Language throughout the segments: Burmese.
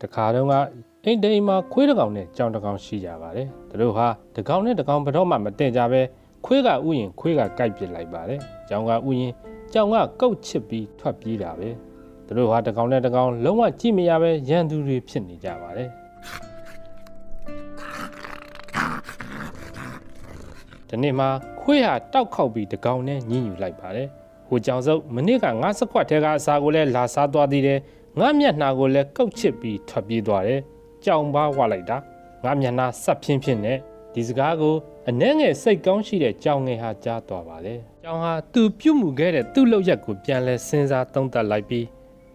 တခါတော့ကအိမ်တိမ်မှာခွေးတစ်ကောင်နဲ့ကြောင်တစ်ကောင်ရှိကြပါတယ်သူတို့ဟာတစ်ကောင်နဲ့တစ်ကောင်ဘယ်တော့မှမတည့်ကြပဲခွေးကဥယင်ခွေးကကိုက်ပစ်လိုက်ပါတယ်ကြောင်ကဥယင်ကြောင်ကကုတ်ချစ်ပြီးထွက်ပြေးတာပဲသူတို့ဟာတစ်ကောင်နဲ့တစ်ကောင်လုံးဝကြည့်မရပဲရန်သူတွေဖြစ်နေကြပါတယ်ဒီနေ့မှာခွေးဟာတောက်ခောက်ပြီးတစ်ကောင်နဲ့ညှဉ်းညူလိုက်ပါတယ်ဟိုကြောင်စုပ်မနေ့ကငါးစခွက်ထဲကအစာကိုလည်းလာစားသွားသေးတယ်ငါမျက်နှာကိုလည်းကုတ်ချစ်ပြီးထွက်ပြေးသွားတယ်ကြောင်ပါဝလိုက်တာငါမျက်နှာဆက်ဖြင်းဖြင်းနဲ့ဒီစကားကိုအနှဲငယ်စိတ်ကောင်းရှိတဲ့ကြောင်ငယ်ဟာကြားသွားပါတယ်ကြောင်ဟာသူပြုတ်မှုခဲ့တဲ့သူ့လောက်ရက်ကိုပြန်လဲစဉ်းစားသုံးသပ်လိုက်ပြီး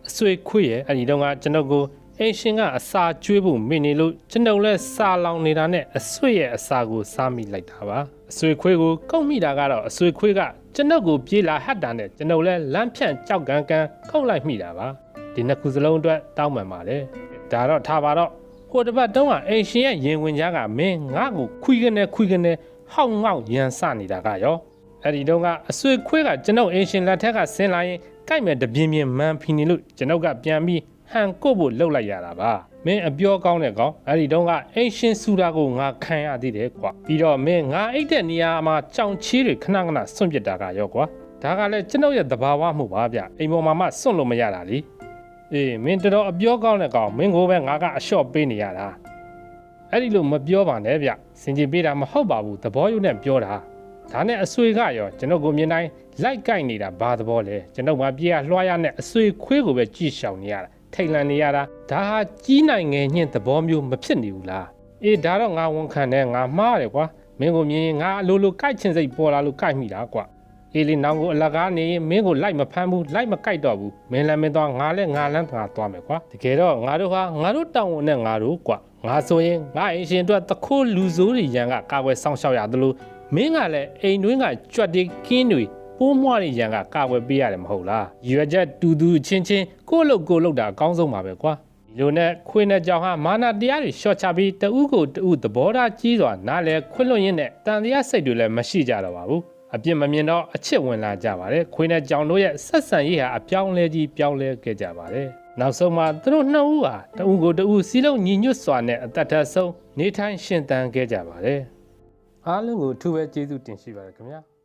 အဆွေခွေရဲ့အဲ့ဒီတော့ကကျွန်တော်ကိုအင်ရှင်ကအစာကျွေးဖို့မိနေလို့ကျွန်တော်လဲစာလောင်နေတာနဲ့အဆွေရဲ့အစာကိုစားမိလိုက်တာပါအဆွေခွေကိုကောက်မိတာကတော့အဆွေခွေကကျွန်တော်ကိုပြေးလာဟတ်တာနဲ့ကျွန်တော်လဲလမ်းဖြန့်ကြောက်ကန်ကန်ခောက်လိုက်မိတာပါဒီနှစ်ခုစလုံးအတွက်တောင်းပန်ပါတယ်ဒါတော့ထားပါတော့ဟိုတစ်ပတ်တုန်းကအင်ရှင်ရဲ့ရင်ဝင်ကြားကမင်းငါ့ကိုခွီးကနေဟောက်ငေါက်ရန်စနေတာကရောအဲ့ဒီတော့ကအဆွေခွေးကကျွန်တော်အင်ရှင်လက်ထက်ကဆင်းလာရင်ကြိုက်မဲ့တပြင်းပြင်းမှန်ဖီနေလို့ကျွန်တော်ကပြန်ပြီးဟန်ကို့ဖို့လှုပ်လိုက်ရတာပါမင်းအပြောကောင်းတဲ့ကောင်အဲ့ဒီတော့ကအင်ရှင်စူတာကိုငါခံရသေးတယ်ကွာပြီးတော့မင်းငါအိတ်တဲ့နေရာမှာကြောင်ချီးတွေခဏစွန့်ပစ်တာကရောကွာဒါကလည်းကျွန်တော်ရဲ့သဘာဝမှုပါဗျအိမ်ပေါ်မှာမှစွန့်လို့မရတာလေအေးမင်းတော်အပြောကောင်းတဲ့ကောင်မင်းကိုပဲငါကအလျှော့ပေးနေရတာအဲ့ဒီလိုမပြောပါနဲ့ဗျစင်ကြီးပေးတာမဟုတ်ပါဘူးသဘောယူနဲ့ပြောတာဒါနဲ့အဆွေကရောကျွန်တော်ကိုမြင်တိုင်းလိုက်ကိုက်နေတာဘာသဘောလဲကျွန်တော်ကပြေးရလွှားရနဲ့အဆွေခွေးကိုပဲကြည့်ရှောင်နေရတာထိတ်လန့်နေရတာဒါဟာကြီးနိုင်ငယ်ညှင့်သဘောမျိုးမဖြစ်နေဘူးလားအေးဒါတော့ငါဝန်ခံတယ်ငါမှားတယ်ကွာမင်းကိုမြင်ရင်ငါအလိုလိုကိုက်ချင်စိတ်ပေါ်လာလို့ကိုက်မိတာကွာအေးလေနောင်ကိုအလကားနေရင်မင်းကိုလိုက်မဖမ်းဘူးလိုက်မကိုက်တော့ဘူးမင်းလည်းမင်းသွားငါလည်းငါလန်းသွားမယ်ကွာတကယ်တော့ငါတို့ဟာငါတို့တောင်းဝန်နဲ့ငါတို့ကွာငါဆိုရင်ငါအင်ရှင်အတွက်တခိုးလူဆိုးတွေရန်ကကာကွယ်ဆောင်ရှောက်ရတယ်လို့မင်းကလည်းအိမ်တွင်းကကြွက်တေးကင်းတွေပိုးမွှားတွေရန်ကကာကွယ်ပေးရတယ်မဟုတ်လားရွယ်ချက်တူတူချင်းကိုလုတ်တာအကောင်းဆုံးပါပဲကွာဒီလိုနဲ့ခွေးနဲ့ကြောင်ဟာမာနာတရားတွေရှော့ချပြီးတဦးကိုတဦးသဘောထားကြီးစွာနားလဲခွင့်လွှတ်ရင်းနဲ့တန်တရားစိတ်တွေလည်းမရှိကြတော့ပါဘူးအပြစ်မမြင်တော့အချစ်ဝင်လာကြပါတယ်ခွေးနဲ့ကြောင်တို့ရဲ့ဆက်ဆံရေးဟာအပြောင်းလဲကြီးပြောင်းလဲခဲ့ကြပါတယ်နောက်ဆုံးမှာသူတို့နှစ်ဦးဟာတဦးကိုတဦးစီးလုံးညီညွတ်စွာနဲ့အသက်ထဆုံးနေထိုင်ရှင်သန်ခဲ့ကြပါတယ်အားလုံးကိုအထူးပဲကျေးဇူးတင်ရှိပါတယ်ခင်ဗျာ